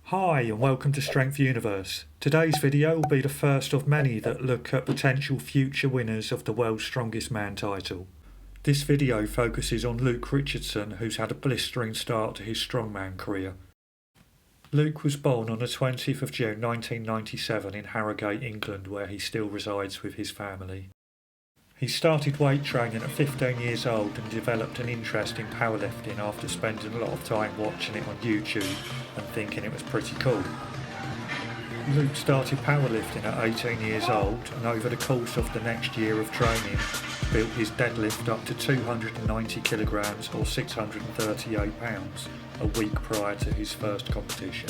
Hi and welcome to Strength Universe. Today's video will be the first of many that look at potential future winners of the World's Strongest Man title. This video focuses on Luke Richardson, who's had a blistering start to his strongman career. Luke was born on the 20th of June 1997 in Harrogate, England, where he still resides with his family. He started weight training at 15 years old and developed an interest in powerlifting after spending a lot of time watching it on YouTube and thinking it was pretty cool. Luke started powerlifting at 18 years old and over the course of the next year of training built his deadlift up to 290 kilograms or 638 pounds a week prior to his first competition.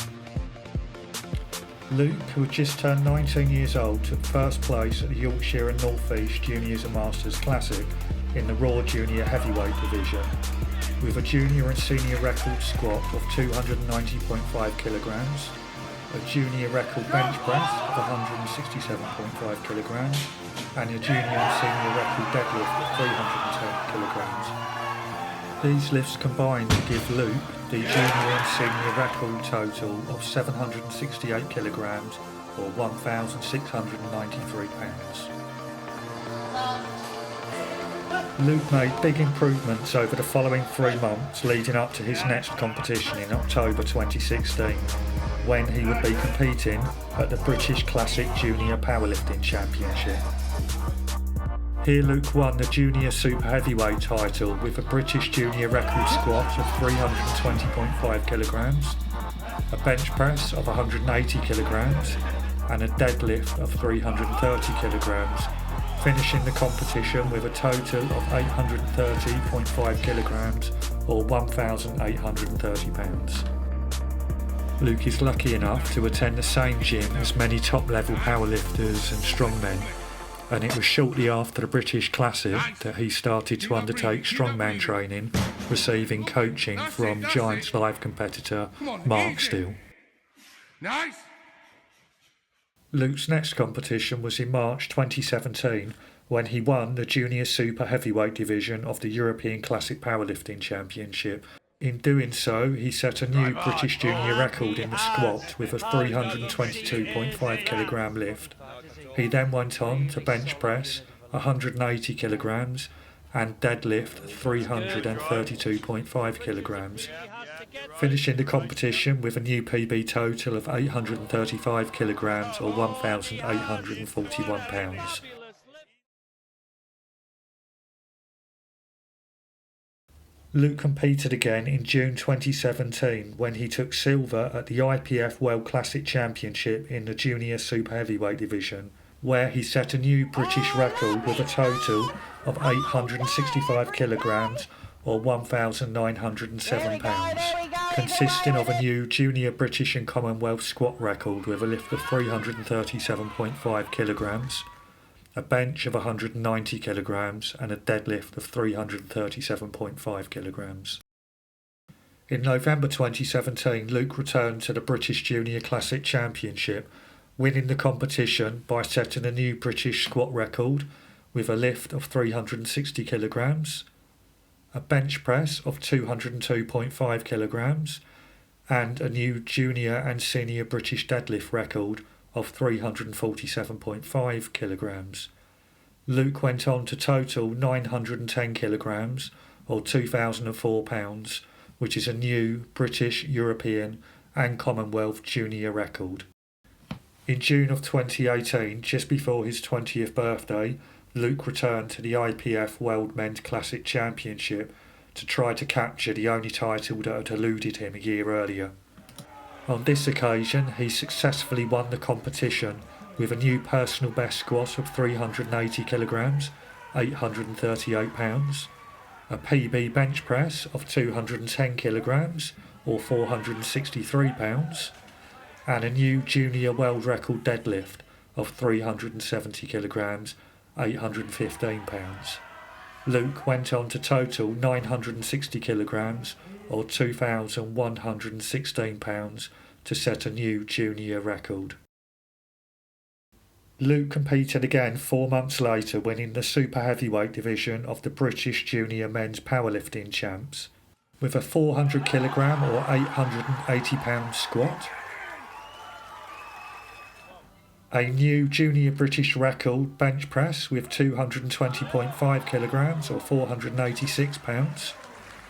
Luke, who had just turned 19 years old, took first place at the Yorkshire and North East Juniors and Masters Classic in the Raw Junior Heavyweight division, with a junior and senior record squat of 290.5 kilograms, a junior record bench press of 167.5 kilograms, and a junior and senior record deadlift of 310 kilograms. These lifts combined to give Luke the junior and senior record total of 768 kilograms or 1,693 pounds. Luke made big improvements over the following 3 months leading up to his next competition in October 2016, when he would be competing at the British Classic Junior Powerlifting Championship. Here Luke won the Junior Super Heavyweight title with a British Junior record squat of 320.5 kilograms, a bench press of 180 kilograms, and a deadlift of 330 kilograms, finishing the competition with a total of 830.5 kilograms or 1,830 pounds. Luke is lucky enough to attend the same gym as many top-level powerlifters and strongmen, and it was shortly after the British Classic that he started to undertake strongman training, receiving coaching from Giants Live competitor Mark Steele. Nice. Luke's next competition was in March 2017 when he won the Junior Super Heavyweight division of the European Classic Powerlifting Championship. In doing so, he set a new British Junior record in the squat with a 322.5 kilogram lift. He then went on to bench press 180 kilograms and deadlift 332.5 kilograms, finishing the competition with a new PB total of 835 kilograms or 1,841 pounds. Luke competed again in June 2017 when he took silver at the IPF World Classic Championship in the Junior Super Heavyweight division, where he set a new British record with a total of 865 kilograms or 1,907 pounds, consisting of a new Junior British and Commonwealth squat record with a lift of 337.5 kilograms, a bench of 190 kilograms and a deadlift of 337.5 kilograms. In November 2017, Luke returned to the British Junior Classic Championship, winning the competition by setting a new British squat record with a lift of 360 kilograms, a bench press of 202.5 kilograms, and a new junior and senior British deadlift record of 347.5 kilograms. Luke went on to total 910 kilograms or 2,004 pounds, which is a new British, European and Commonwealth junior record. In June of 2018, just before his 20th birthday, Luke returned to the IPF World Men's Classic Championship to try to capture the only title that had eluded him a year earlier. On this occasion, he successfully won the competition with a new personal best squat of 380 kilograms, 838 pounds, a PB bench press of 210 kilograms or 463 pounds, and a new junior world record deadlift of 370 kilograms, 815 pounds. Luke went on to total 960 kilograms or 2,116 pounds to set a new junior record. Luke competed again 4 months later, winning the super heavyweight division of the British Junior Men's Powerlifting Champs with a 400 kilogram or 880 pound squat, A new junior British record bench press with 220.5 kilograms or 486 pounds.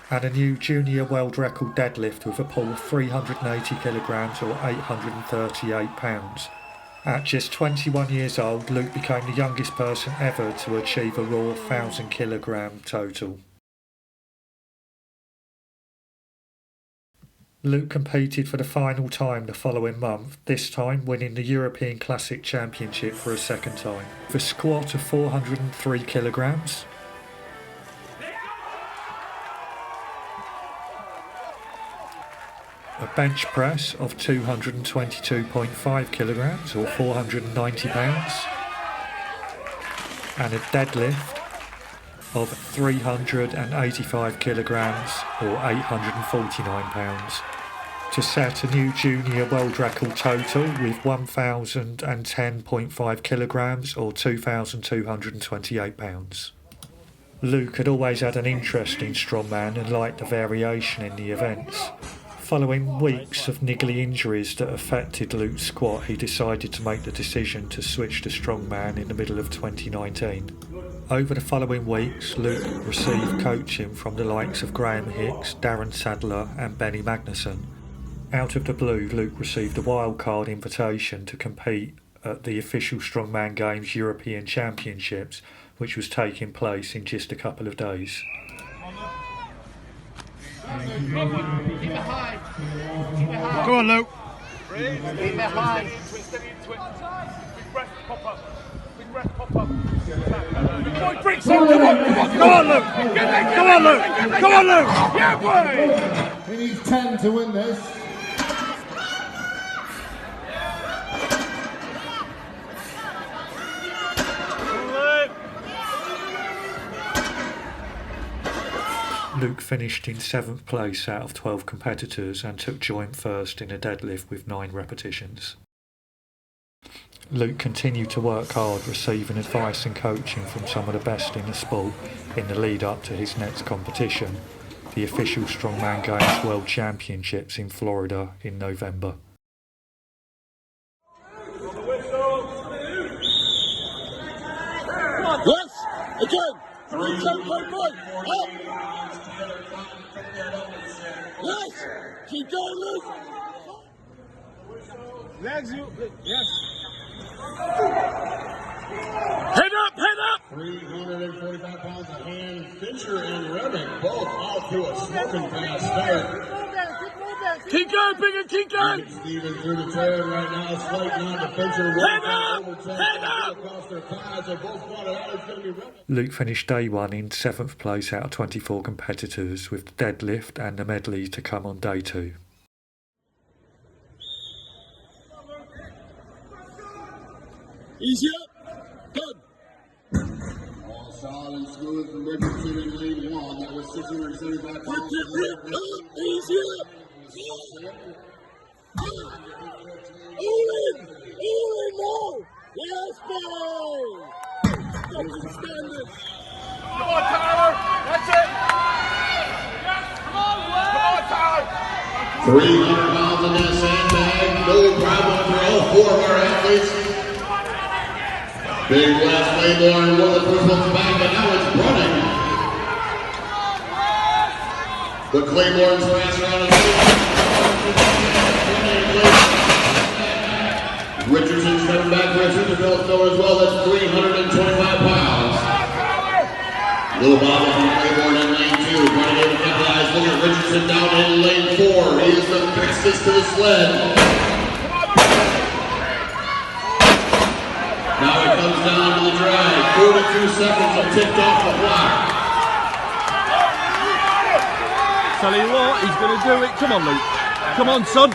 And a new junior world record deadlift with a pull of 380 kilograms or 838 pounds. At just 21 years old, Luke became the youngest person ever to achieve a raw 1,000 kilogram total. Luke competed for the final time the following month, this time winning the European Classic Championship for a second time. With a squat of 403 kilograms, a bench press of 222.5 kilograms or 490 pounds, and a deadlift of 385 kilograms or 849 pounds to set a new junior world record total with 1,010.5 kilograms or 2,228 pounds. Luke had always had an interest in strongman and liked the variation in the events. Following weeks of niggly injuries that affected Luke's squat, he decided to make the decision to switch to strongman in the middle of 2019. Over the following weeks, Luke received coaching from the likes of Graham Hicks, Darren Sadler and Benny Magnusson. Out of the blue, Luke received a wildcard invitation to compete at the official Strongman Games European Championships, which was taking place in just a couple of days. Go on, Luke. Keep it high. Bring some, come on, come on, Luke. Come on, Luke. Come on, Luke. Yeah, boy. He needs 10 to win this. Luke finished in 7th place out of 12 competitors and took joint first in a deadlift with 9 repetitions. Luke continued to work hard, receiving advice and coaching from some of the best in the sport in the lead up to his next competition, the official Strongman Games World Championships in Florida in November. Yes, again, 3-10.5, up. Yes, keep going, Luke. Legs, you, yes. Head up, head up. 345 pounds of hand. Fincher and Reddick both off to a smoking fast start. Keep going, Bigger, keep going. Stevens through the turn right now, slight nod to Fincher. Head up, head up. Across their thighs, they both fought it out. It's going to be Reddick. Luke finished day 1 in 7th place out of 24 competitors, with the deadlift and the medley to come on day 2. Easy up. Good. All solid and smooth from Richardson in lane 1. That was 675 pounds. Easy up. All in now. Yes, boy. That's extended. Come on, Tyler. That's it. Yes, come on, Tyler. 300 pounds in that sandbag. No problem for all 4 of our athletes. Big West Claymore won the first one's back, but now it's running. The Claymores fast around the Richardson's coming back for a Superbelt throw as well. That's 325 pounds. Little Bobby from Claymore in lane 2. Trying to capitalize. Look at Richardson down in lane 4. He is the fastest to the sled. Now it comes down to the drag. 42 seconds are ticked off the clock. Tell you what, he's going to do it. Come on, Luke. Come on, son.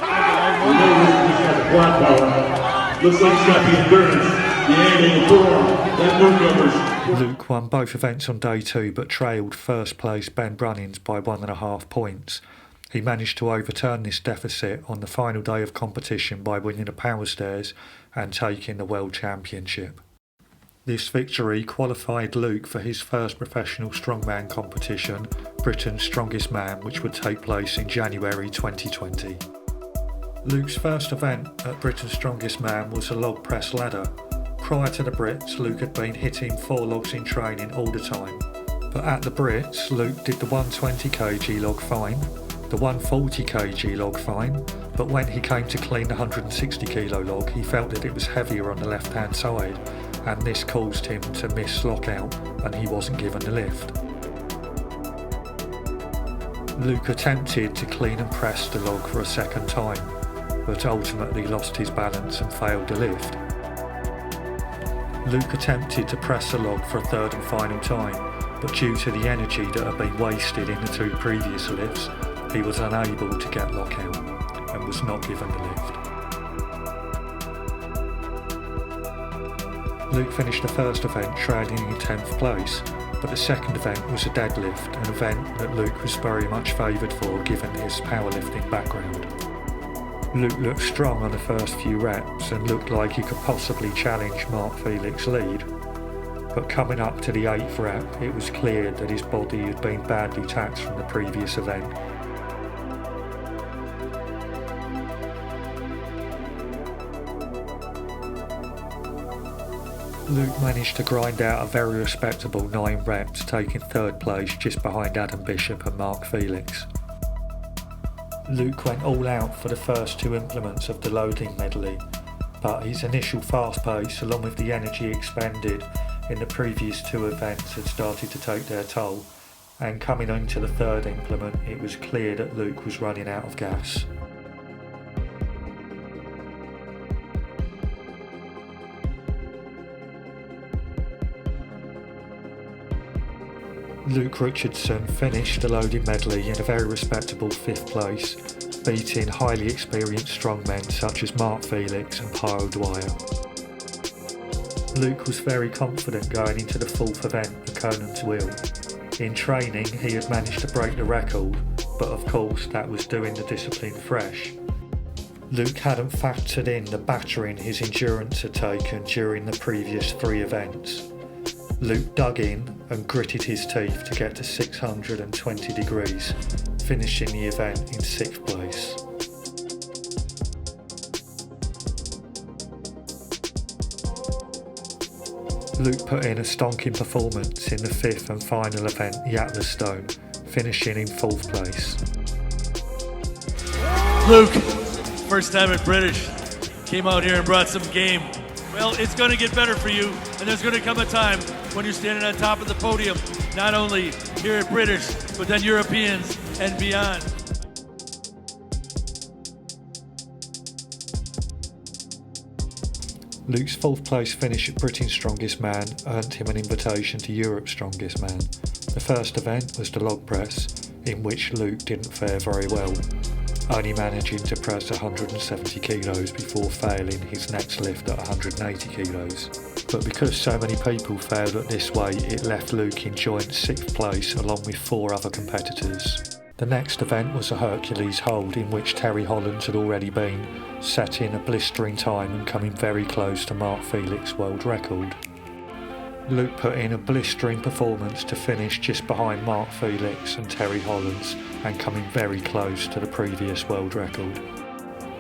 Looks like he's got the endurance, the angle, the form, that work numbers. Luke won both events on day 2 but trailed first place Ben Brunnings by 1.5 points. He managed to overturn this deficit on the final day of competition by winning the power stairs and taking the World Championship. This victory qualified Luke for his first professional strongman competition, Britain's Strongest Man, which would take place in January 2020. Luke's first event at Britain's Strongest Man was a log press ladder. Prior to the Brits, Luke had been hitting 4 logs in training all the time. But at the Brits, Luke did the 120kg log fine, the 140kg log fine, but when he came to clean the 160kg log, he felt that it was heavier on the left-hand side, and this caused him to miss lockout, and he wasn't given the lift. Luke attempted to clean and press the log for a second time, but ultimately lost his balance and failed the lift. Luke attempted to press the log for a third and final time, but due to the energy that had been wasted in the 2 previous lifts, he was unable to get lockout and was not given the lift. Luke finished the first event trailing in 10th place, but the second event was a deadlift, an event that Luke was very much favoured for given his powerlifting background. Luke looked strong on the first few reps and looked like he could possibly challenge Mark Felix's lead. But coming up to the 8th rep, it was clear that his body had been badly taxed from the previous event. Luke managed to grind out a very respectable 9 reps, taking 3rd place just behind Adam Bishop and Mark Felix. Luke went all out for the first 2 implements of the loading medley, but his initial fast pace along with the energy expended in the previous 2 events had started to take their toll, and coming into the 3rd implement it was clear that Luke was running out of gas. Luke Richardson finished the loading medley in a very respectable 5th place, beating highly experienced strongmen such as Mark Felix and Pyle Dwyer. Luke was very confident going into the 4th event, the Conan's Wheel. In training he had managed to break the record, but of course that was doing the discipline fresh. Luke hadn't factored in the battering his endurance had taken during the previous 3 events. Luke dug in and gritted his teeth to get to 620 degrees, finishing the event in 6th place. Luke put in a stonking performance in the 5th and final event, the Atlas Stone, finishing in 4th place. Luke, first time at British, came out here and brought some game. Well, it's going to get better for you, and there's going to come a time when you're standing on top of the podium, not only here at British, but then Europeans and beyond. Luke's 4th place finish at Britain's Strongest Man earned him an invitation to Europe's Strongest Man. The first event was the log press, in which Luke didn't fare very well, only managing to press 170 kilos before failing his next lift at 180 kilos. But because so many people failed at this weight, it left Luke in joint 6th place along with 4 other competitors. The next event was a Hercules hold in which Terry Hollands had already been, setting a blistering time and coming very close to Mark Felix's world record. Luke put in a blistering performance to finish just behind Mark Felix and Terry Hollands and coming very close to the previous world record.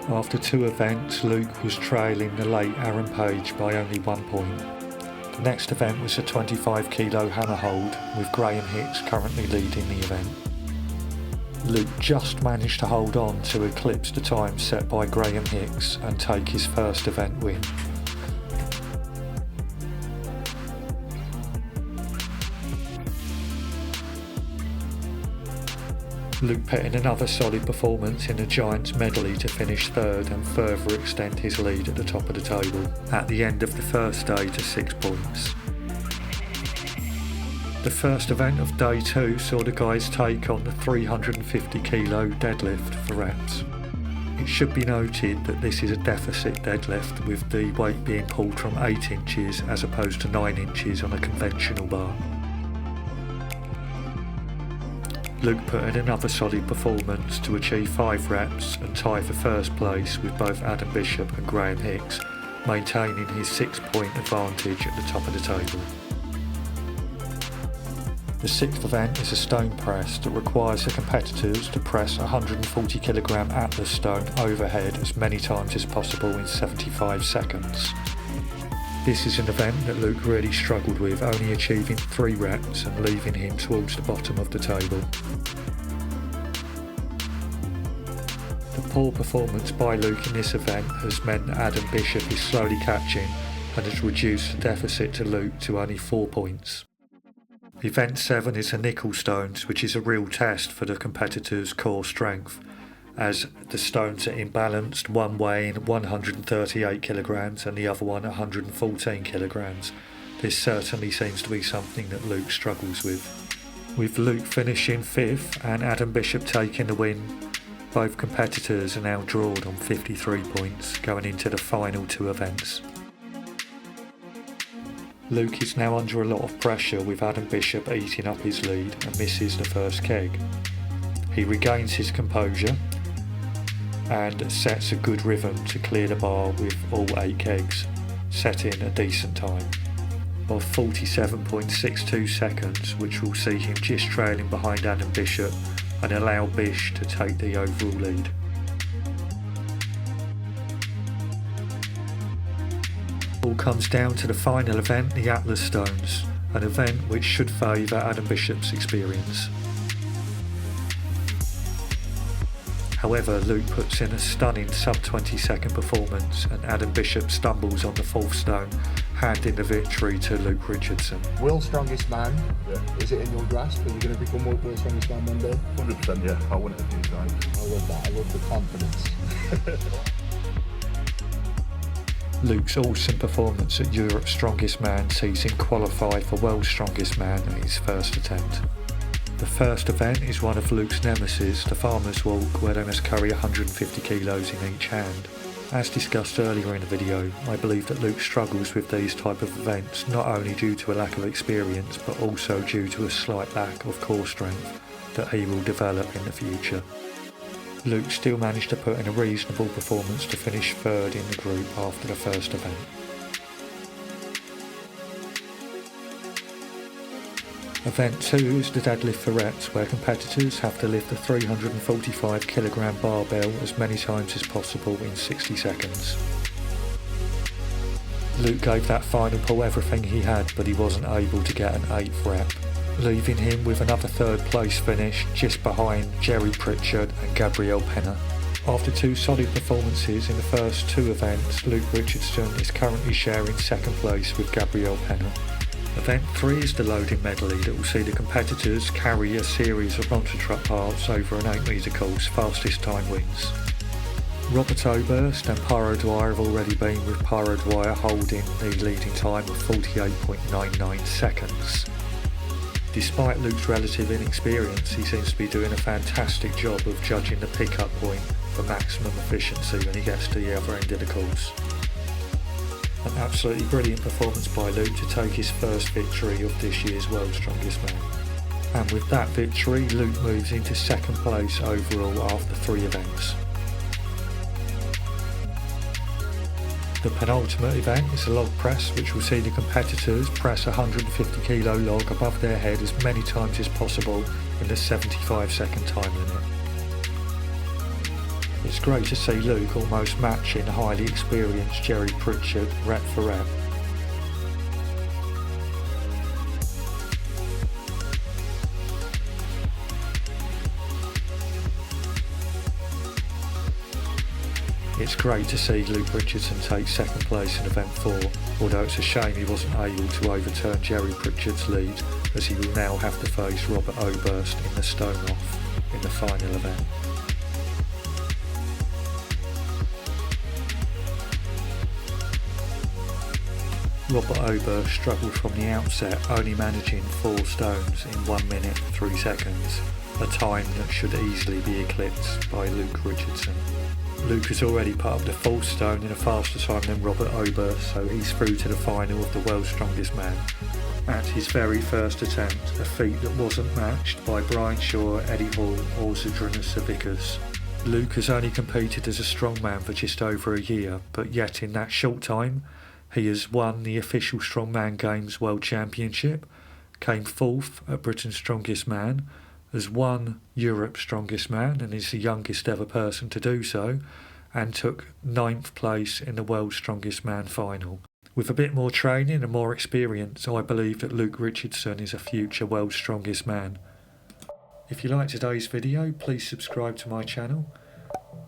After 2 events, Luke was trailing the late Aaron Page by only 1 point. The next event was a 25 kilo hammer hold with Graham Hicks currently leading the event. Luke just managed to hold on to eclipse the time set by Graham Hicks and take his first event win. Luke put in another solid performance in the Giants medley to finish 3rd and further extend his lead at the top of the table, at the end of the first day to 6 points. The first event of day 2 saw the guys take on the 350 kilo deadlift for reps. It should be noted that this is a deficit deadlift, with the weight being pulled from 8 inches as opposed to 9 inches on a conventional bar. Luke put in another solid performance to achieve 5 reps and tie for first place with both Adam Bishop and Graham Hicks, maintaining his 6-point advantage at the top of the table. The sixth event is a stone press that requires the competitors to press a 140 kg Atlas stone overhead as many times as possible in 75 seconds. This is an event that Luke really struggled with, only achieving 3 reps and leaving him towards the bottom of the table. The poor performance by Luke in this event has meant that Adam Bishop is slowly catching and has reduced the deficit to Luke to only 4 points. Event 7 is the nickel stones, which is a real test for the competitor's core strength, as the stones are imbalanced, one weighing 138 kg and the other one 114 kg. This certainly seems to be something that Luke struggles with Luke finishing 5th and Adam Bishop taking the win. Both competitors are now drawn on 53 points going into the final 2 events. Luke is now under a lot of pressure with Adam Bishop eating up his lead and misses the first keg. He regains his composure and sets a good rhythm to clear the bar with all 8 kegs, setting a decent time of 47.62 seconds, which will see him just trailing behind Adam Bishop and allow Bish to take the overall lead. All comes down to the final event, the Atlas Stones, an event which should favour Adam Bishop's experience. However, Luke puts in a stunning sub-20 second performance and Adam Bishop stumbles on the 4th stone, handing the victory to Luke Richardson. World's strongest man, is it in your grasp? Are you going to become world's strongest man one day? 100%, yeah. I want it a few times. I love that. I love the confidence. Luke's awesome performance at Europe's Strongest Man sees him qualify for World's Strongest Man at his first attempt. The first event is one of Luke's nemesis, the Farmer's Walk, where they must carry 150 kilos in each hand. As discussed earlier in the video, I believe that Luke struggles with these type of events not only due to a lack of experience but also due to a slight lack of core strength that he will develop in the future. Luke still managed to put in a reasonable performance to finish 3rd in the group after the first event. Event 2 is the deadlift for reps, where competitors have to lift a 345 kg barbell as many times as possible in 60 seconds. Luke gave that final pull everything he had, but he wasn't able to get an 8th rep, leaving him with another 3rd place finish just behind Jerry Pritchard and Gabriel Penner. After 2 solid performances in the first 2 events, Luke Richardson is currently sharing 2nd place with Gabriel Penner. Event 3 is the loading medley that will see the competitors carry a series of monster truck parts over an 8 metre course. Fastest time wins. Robert Oberst and Pyro Dwyer have already been, with Pyro Dwyer holding the leading time of 48.99 seconds. Despite Luke's relative inexperience, he seems to be doing a fantastic job of judging the pickup point for maximum efficiency when he gets to the other end of the course. An absolutely brilliant performance by Luke to take his first victory of this year's World's Strongest Man. And with that victory, Luke moves into 2nd place overall after 3 events. The penultimate event is a log press, which will see the competitors press a 150 kilo log above their head as many times as possible in the 75 second time limit. It's great to see Luke almost matching highly experienced Jerry Pritchard rep for rep. It's great to see Luke Richardson take 2nd place in event 4, although it's a shame he wasn't able to overturn Jerry Pritchard's lead, as he will now have to face Robert Oberst in the stone off in the final event. Robert Oberst struggled from the outset, only managing 4 stones in 1 minute 3 seconds, a time that should easily be eclipsed by Luke Richardson. Luke has already put up the 4th stone in a faster time than Robert Oberst, so he's through to the final of the World's Strongest Man at his very first attempt, a feat that wasn't matched by Brian Shaw, Eddie Hall or Zydrunas Savickas. Luke has only competed as a strongman for just over a year, but yet in that short time he has won the official Strongman Games World Championship, came 4th at Britain's Strongest Man, has won Europe's Strongest Man and is the youngest ever person to do so, and took 9th place in the World's Strongest Man final. With a bit more training and more experience, I believe that Luke Richardson is a future World's Strongest Man. If you liked today's video, please subscribe to my channel.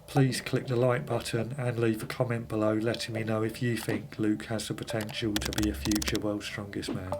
Please click the like button and leave a comment below letting me know if you think Luke has the potential to be a future World's Strongest Man.